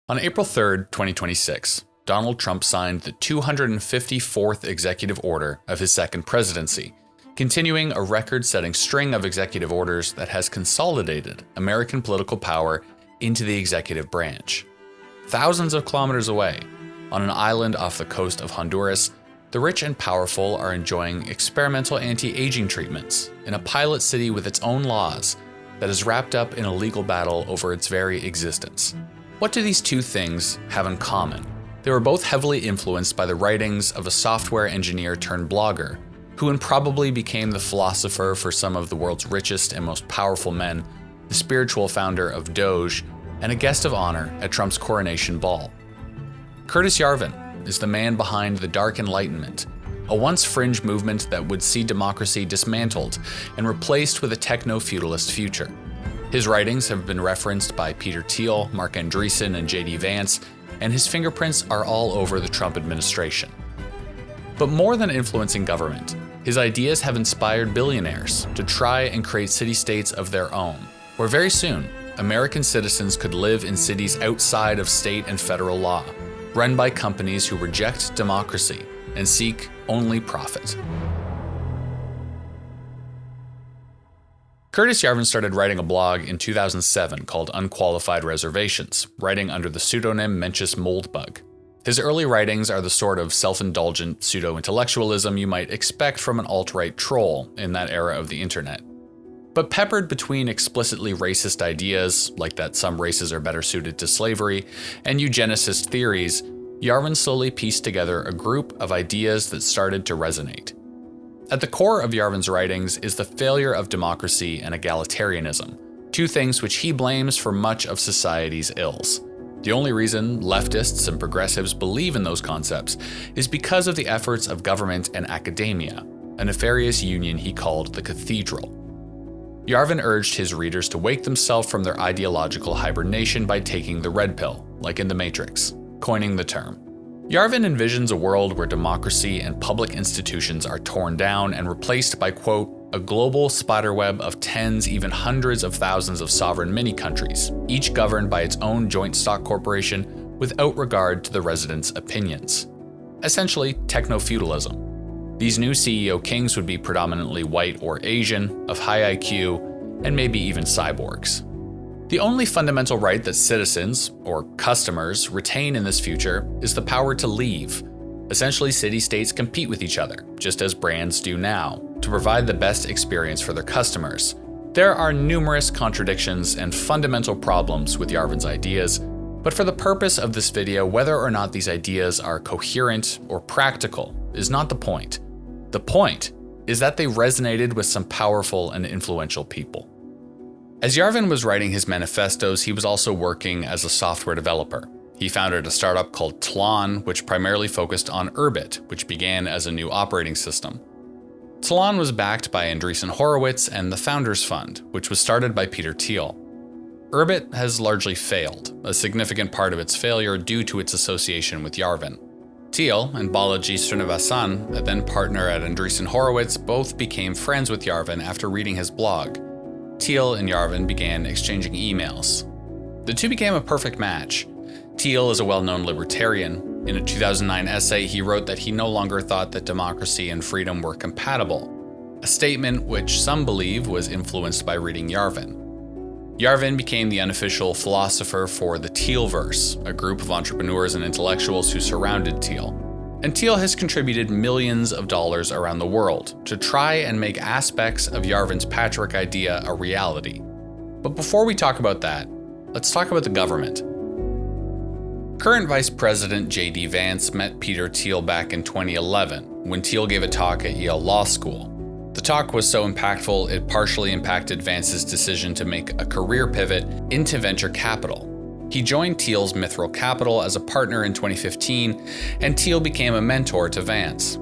On April 3, 2026, Donald Trump signed the 254th executive order of his second presidency, continuing a record-setting string of executive orders that has consolidated American political power into the executive branch. Thousands of kilometers away, on an island off the coast of Honduras, the rich and powerful are enjoying experimental anti-aging treatments in a pilot city with its own laws that is wrapped up in a legal battle over its very existence. What do these two things have in common? They were both heavily influenced by the writings of a software engineer turned blogger, who improbably became the philosopher for some of the world's richest and most powerful men, the spiritual founder of Doge, and a guest of honor at Trump's coronation ball. Curtis Yarvin is the man behind the Dark Enlightenment, a once fringe movement that would see democracy dismantled and replaced with a techno feudalist future. His writings have been referenced by Peter Thiel, Marc Andreessen, and Vance, and his fingerprints are all over the Trump administration. But more than influencing government, his ideas have inspired billionaires to try and create city-states of their own, where very soon, American citizens could live in cities outside of state and federal law, run by companies who reject democracy and seek only profit. Curtis Yarvin started writing a blog in 2007 called Unqualified Reservations, writing under the pseudonym Mencius Moldbug. His early writings are the sort of self-indulgent pseudo-intellectualism you might expect from an alt-right troll in that era of the internet. But peppered between explicitly racist ideas, like that some races are better suited to slavery, and eugenicist theories, Yarvin slowly pieced together a group of ideas that started to resonate. At the core of Yarvin's writings is the failure of democracy and egalitarianism, two things which he blames for much of society's ills. The only reason leftists and progressives believe in those concepts is because of the efforts of government and academia, a nefarious union he called the Cathedral. Yarvin urged his readers to wake themselves from their ideological hibernation by taking the red pill, like in The Matrix, coining the term. Yarvin envisions a world where democracy and public institutions are torn down and replaced by, quote, a global spiderweb of tens, even hundreds of thousands of sovereign mini-countries, each governed by its own joint stock corporation without regard to the residents' opinions. Essentially, Techno Feudalism. These new CEO kings would be predominantly white or Asian, of high IQ, and maybe even cyborgs. The only fundamental right that citizens, or customers, retain in this future is the power to leave. Essentially, city-states compete with each other, just as brands do now, to provide the best experience for their customers. There are numerous contradictions and fundamental problems with Yarvin's ideas, but for the purpose of this video, whether or not these ideas are coherent or practical is not the point. The point is that they resonated with some powerful and influential people. As Yarvin was writing his manifestos, he was also working as a software developer. He founded a startup called Tlon, which primarily focused on Urbit, which began as a new operating system. Tlon was backed by Andreessen Horowitz and the Founders Fund, which was started by Peter Thiel. Urbit has largely failed, a significant part of its failure due to its association with Yarvin. Thiel and Balaji Srinivasan, a then partner at Andreessen Horowitz, both became friends with Yarvin after reading his blog. Thiel and Yarvin began exchanging emails. The two became a perfect match. Thiel is a well-known libertarian. In a 2009 essay, he wrote that he no longer thought that democracy and freedom were compatible, a statement which some believe was influenced by reading Yarvin. Yarvin became the unofficial philosopher for the Thielverse, a group of entrepreneurs and intellectuals who surrounded Thiel. And Thiel has contributed millions of dollars around the world to try and make aspects of Yarvin's patchwork idea a reality. But before we talk about that, let's talk about the government. Current Vice President J.D. Vance met Peter Thiel back in 2011 when Thiel gave a talk at Yale Law School. The talk was so impactful it partially impacted Vance's decision to make a career pivot into venture capital. He joined Thiel's Mithril Capital as a partner in 2015, and Thiel became a mentor to Vance.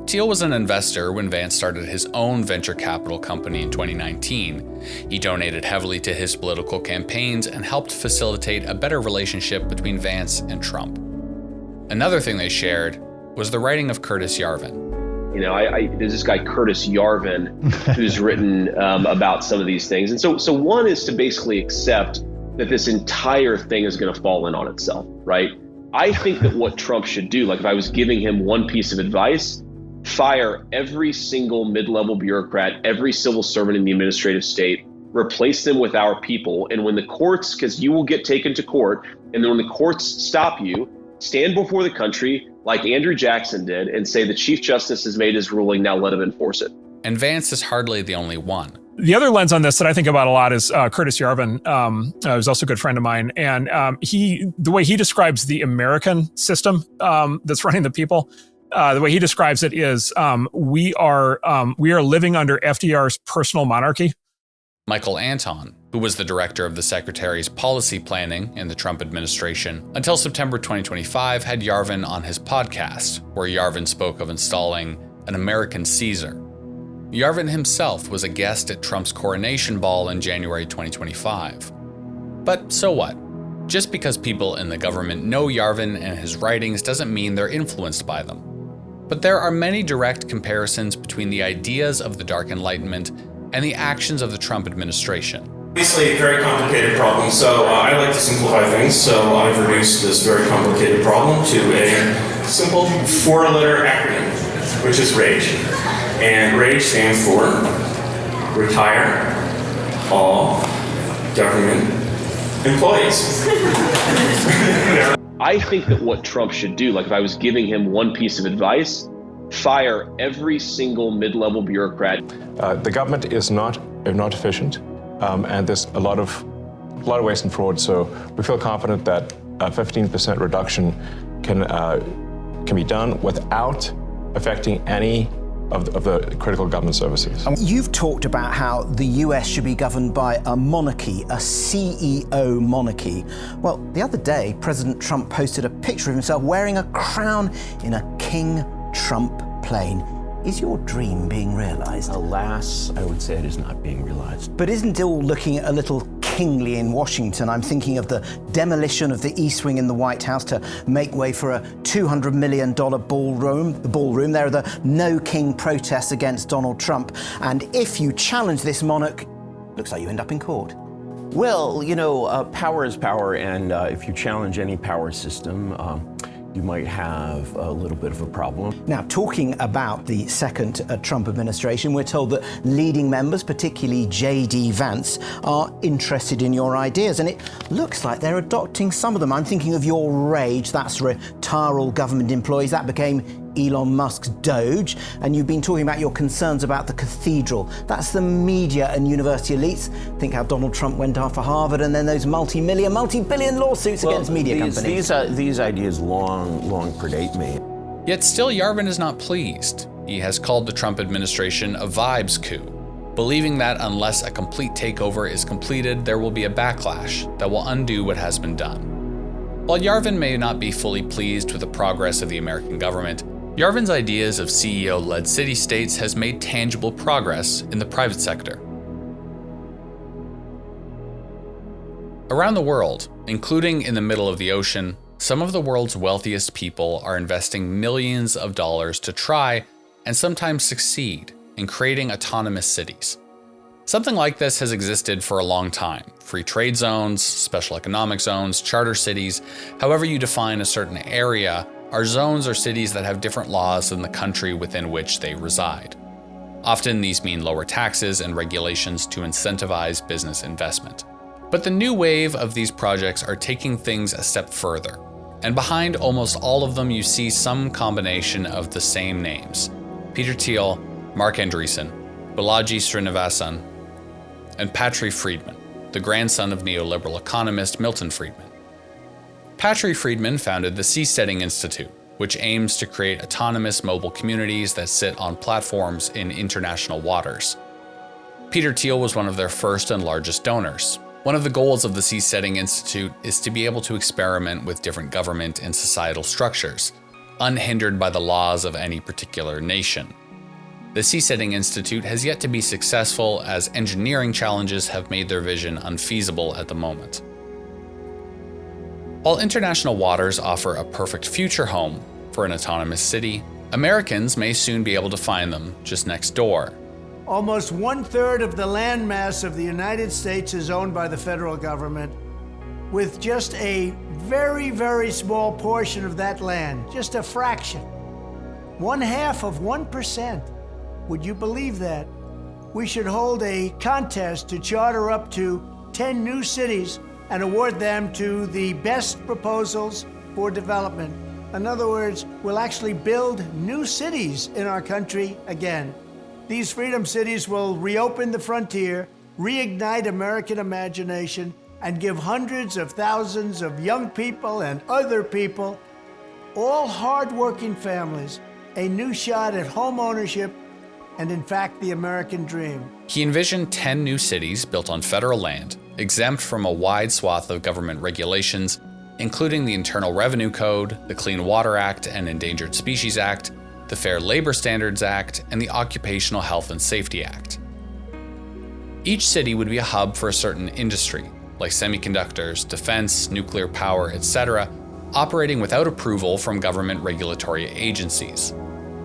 Thiel was an investor when Vance started his own venture capital company in 2019. He donated heavily to his political campaigns and helped facilitate a better relationship between Vance and Trump. Another thing they shared was the writing of Curtis Yarvin. You know, there's this guy, Curtis Yarvin, who's written about some of these things. And so one is to basically accept that this entire thing is going to fall in on itself, right? I think that what Trump should do, like if I was giving him one piece of advice, fire every single mid-level bureaucrat, every civil servant in the administrative state, replace them with our people. And when the courts, because you will get taken to court, and then when the courts stop you, stand before the country like Andrew Jackson did and say the Chief Justice has made his ruling, now let him enforce it. And Vance is hardly the only one. The other lens on this that I think about a lot is Curtis Yarvin, who's also a good friend of mine. And the way he describes the American system that's running the people, the way he describes it is we are living under FDR's personal monarchy. Michael Anton, who was the director of the Secretary's policy planning in the Trump administration, until September 2025 had Yarvin on his podcast, where Yarvin spoke of installing an American Caesar. Yarvin himself was a guest at Trump's coronation ball in January 2025. But so what? Just because people in the government know Yarvin and his writings doesn't mean they're influenced by them. But there are many direct comparisons between the ideas of the Dark Enlightenment and the actions of the Trump administration. Obviously a very complicated problem, so I like to simplify things, so I've reduced this very complicated problem to a simple 4-letter acronym, which is RAGE. And RAGE stands for Retire All Government Employees. I think that what Trump should do, like if I was giving him one piece of advice, fire every single mid-level bureaucrat. The government is not efficient, and there's a lot of waste and fraud. So we feel confident that a 15% reduction can be done without affecting any of the critical government services. You've talked about how the US should be governed by a monarchy, a CEO monarchy. Well, the other day, President Trump posted a picture of himself wearing a crown in a King Trump plane. Is your dream being realized? Alas, I would say it is not being realized. But isn't it all looking a little kingly in Washington? I'm thinking of the demolition of the East Wing in the White House to make way for a $200 million ballroom. There are the No King protests against Donald Trump. And if you challenge this monarch, looks like you end up in court. Well, you know, power is power, and if you challenge any power system, you might have a little bit of a problem. Now, talking about the second Trump administration, we're told that leading members, particularly J.D. Vance, are interested in your ideas, and it looks like they're adopting some of them. I'm thinking of your RAGE, that's retire all government employees. That became Elon Musk's Doge, and you've been talking about your concerns about the cathedral. That's the media and university elites. Think how Donald Trump went after Harvard, and then those multi-billion lawsuits against media companies. These ideas long predate me. Yet still Yarvin is not pleased. He has called the Trump administration a vibes coup, believing that unless a complete takeover is completed, there will be a backlash that will undo what has been done. While Yarvin may not be fully pleased with the progress of the American government, Yarvin's ideas of CEO-led city-states has made tangible progress in the private sector. Around the world, including in the middle of the ocean, some of the world's wealthiest people are investing millions of dollars to try, and sometimes succeed, in creating autonomous cities. Something like this has existed for a long time. Free trade zones, special economic zones, charter cities, however you define a certain area, are zones or cities that have different laws than the country within which they reside. Often these mean lower taxes and regulations to incentivize business investment. But the new wave of these projects are taking things a step further. And behind almost all of them you see some combination of the same names: Peter Thiel, Marc Andreessen, Balaji Srinivasan, and Patrick Friedman, the grandson of neoliberal economist Milton Friedman. Patrick Friedman founded the Seasteading Institute, which aims to create autonomous mobile communities that sit on platforms in international waters. Peter Thiel was one of their first and largest donors. One of the goals of the Seasteading Institute is to be able to experiment with different government and societal structures, unhindered by the laws of any particular nation. The Seasteading Institute has yet to be successful, as engineering challenges have made their vision unfeasible at the moment. While international waters offer a perfect future home for an autonomous city, Americans may soon be able to find them just next door. Almost 1/3 of the landmass of the United States is owned by the federal government. with just a very, very small portion of that land, just a fraction, 1/2 of 1%. Would you believe that? We should hold a contest to charter up to 10 new cities and award them to the best proposals for development. In other words, we'll actually build new cities in our country again. These freedom cities will reopen the frontier, reignite American imagination, and give hundreds of thousands of young people and other people, all hard-working families, a new shot at home ownership and, in fact, the American dream. He envisioned 10 new cities built on federal land, exempt from a wide swath of government regulations, including the Internal Revenue Code, the Clean Water Act and Endangered Species Act, the Fair Labor Standards Act, and the Occupational Health and Safety Act. Each city would be a hub for a certain industry, like semiconductors, defense, nuclear power, etc., operating without approval from government regulatory agencies.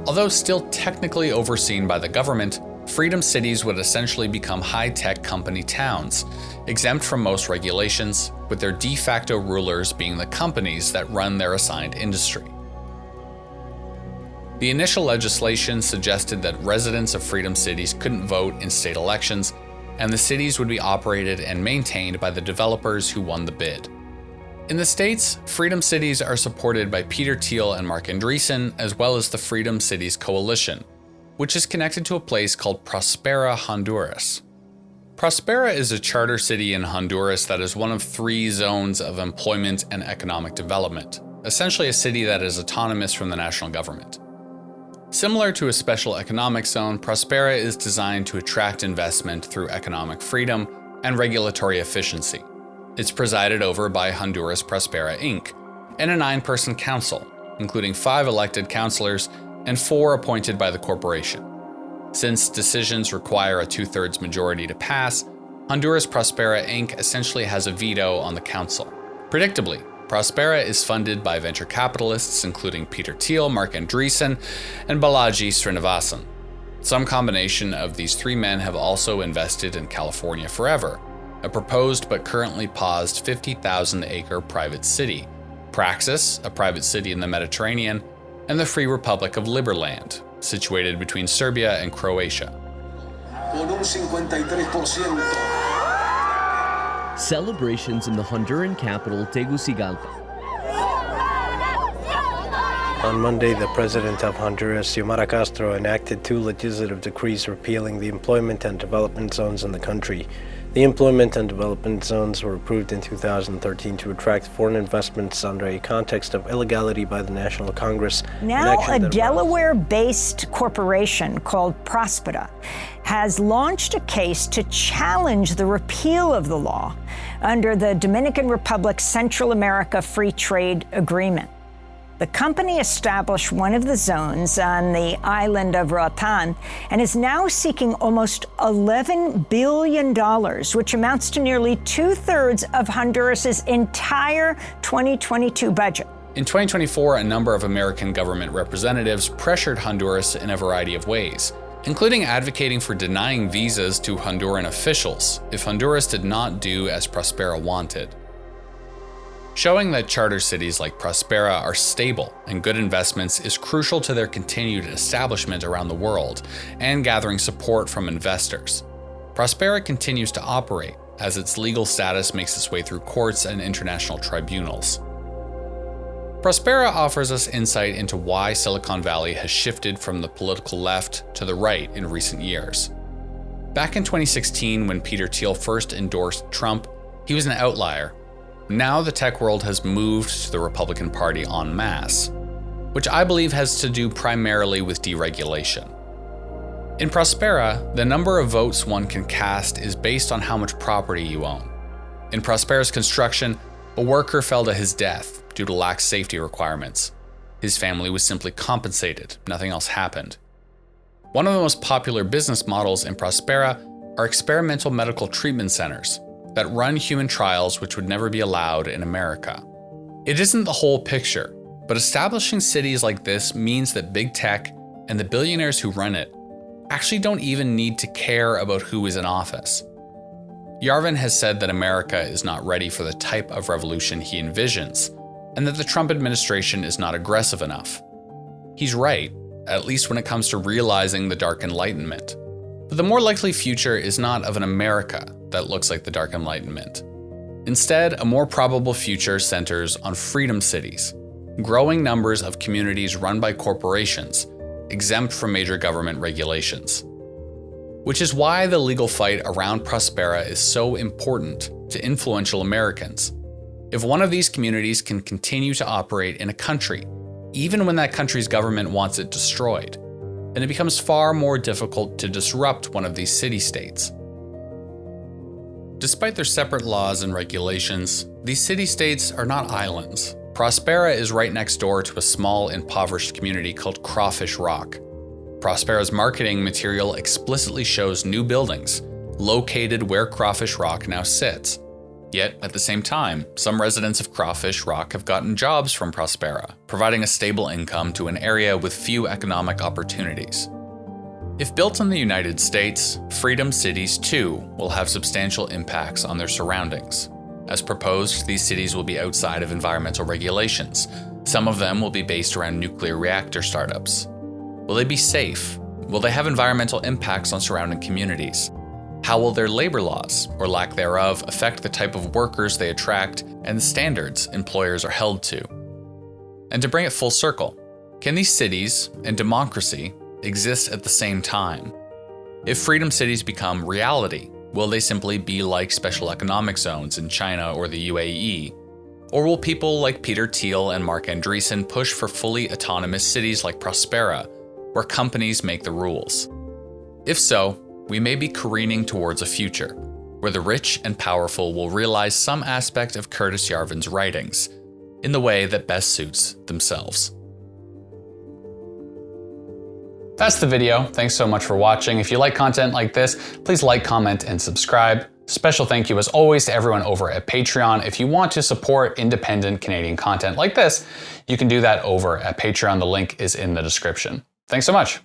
Although still technically overseen by the government, freedom cities would essentially become high-tech company towns, exempt from most regulations, with their de facto rulers being the companies that run their assigned industry. The initial legislation suggested that residents of freedom cities couldn't vote in state elections, and the cities would be operated and maintained by the developers who won the bid. In the States, freedom cities are supported by Peter Thiel and Marc Andreessen, as well as the Freedom Cities Coalition, which is connected to a place called Prospera, Honduras. Prospera is a charter city in Honduras that is one of 3 zones of employment and economic development, essentially a city that is autonomous from the national government. Similar to a special economic zone, Prospera is designed to attract investment through economic freedom and regulatory efficiency. It's presided over by Honduras Prospera Inc. and a 9-person council, including 5 elected councilors and 4 appointed by the corporation. Since decisions require a 2/3 majority to pass, Honduras Prospera Inc. essentially has a veto on the council. Predictably, Prospera is funded by venture capitalists including Peter Thiel, Marc Andreessen, and Balaji Srinivasan. Some combination of these 3 men have also invested in California Forever, a proposed but currently paused 50,000-acre private city, Praxis, a private city in the Mediterranean, and the Free Republic of Liberland, situated between Serbia and Croatia. Con un 53%. Celebrations in the Honduran capital, Tegucigalpa. On Monday, the president of Honduras, Xiomara Castro, enacted 2 legislative decrees repealing the employment and development zones in the country. The employment and development zones were approved in 2013 to attract foreign investments under a context of illegality by the National Congress. Now, a Delaware-based corporation called Prospera has launched a case to challenge the repeal of the law under the Dominican Republic Central America Free Trade Agreement. The company established one of the zones on the island of Roatan and is now seeking almost $11 billion, which amounts to nearly 2/3 of Honduras' entire 2022 budget. In 2024, a number of American government representatives pressured Honduras in a variety of ways, including advocating for denying visas to Honduran officials if Honduras did not do as Prospera wanted. Showing that charter cities like Prospera are stable and good investments is crucial to their continued establishment around the world and gathering support from investors. Prospera continues to operate as its legal status makes its way through courts and international tribunals. Prospera offers us insight into why Silicon Valley has shifted from the political left to the right in recent years. Back in 2016, when Peter Thiel first endorsed Trump, he was an outlier. Now the tech world has moved to the Republican Party en masse, which I believe has to do primarily with deregulation. In Prospera, the number of votes one can cast is based on how much property you own. In Prospera's construction, a worker fell to his death due to lax safety requirements. His family was simply compensated, nothing else happened. One of the most popular business models in Prospera are experimental medical treatment centers that run human trials which would never be allowed in America. It isn't the whole picture, but establishing cities like this means that big tech and the billionaires who run it actually don't even need to care about who is in office. Yarvin has said that America is not ready for the type of revolution he envisions, and that the Trump administration is not aggressive enough. He's right, at least when it comes to realizing the Dark Enlightenment. But the more likely future is not of an America that looks like the Dark Enlightenment. Instead, a more probable future centers on freedom cities, growing numbers of communities run by corporations, exempt from major government regulations. Which is why the legal fight around Prospera is so important to influential Americans. If one of these communities can continue to operate in a country, even when that country's government wants it destroyed, then it becomes far more difficult to disrupt one of these city-states. Despite their separate laws and regulations, these city-states are not islands. Prospera is right next door to a small, impoverished community called Crawfish Rock. Prospera's marketing material explicitly shows new buildings, located where Crawfish Rock now sits. Yet, at the same time, some residents of Crawfish Rock have gotten jobs from Prospera, providing a stable income to an area with few economic opportunities. If built in the United States, freedom cities too will have substantial impacts on their surroundings. As proposed, these cities will be outside of environmental regulations. Some of them will be based around nuclear reactor startups. Will they be safe? Will they have environmental impacts on surrounding communities? How will their labor laws, or lack thereof, affect the type of workers they attract and the standards employers are held to? And to bring it full circle, can these cities and democracy exist at the same time? If freedom cities become reality, will they simply be like special economic zones in China or the UAE? Or will people like Peter Thiel and Marc Andreessen push for fully autonomous cities like Prospera, where companies make the rules? If so, we may be careening towards a future where the rich and powerful will realize some aspect of Curtis Yarvin's writings in the way that best suits themselves. That's the video. Thanks so much for watching. If you like content like this, please like, comment, and subscribe. Special thank you as always to everyone over at Patreon. If you want to support independent Canadian content like this, you can do that over at Patreon. The link is in the description. Thanks so much.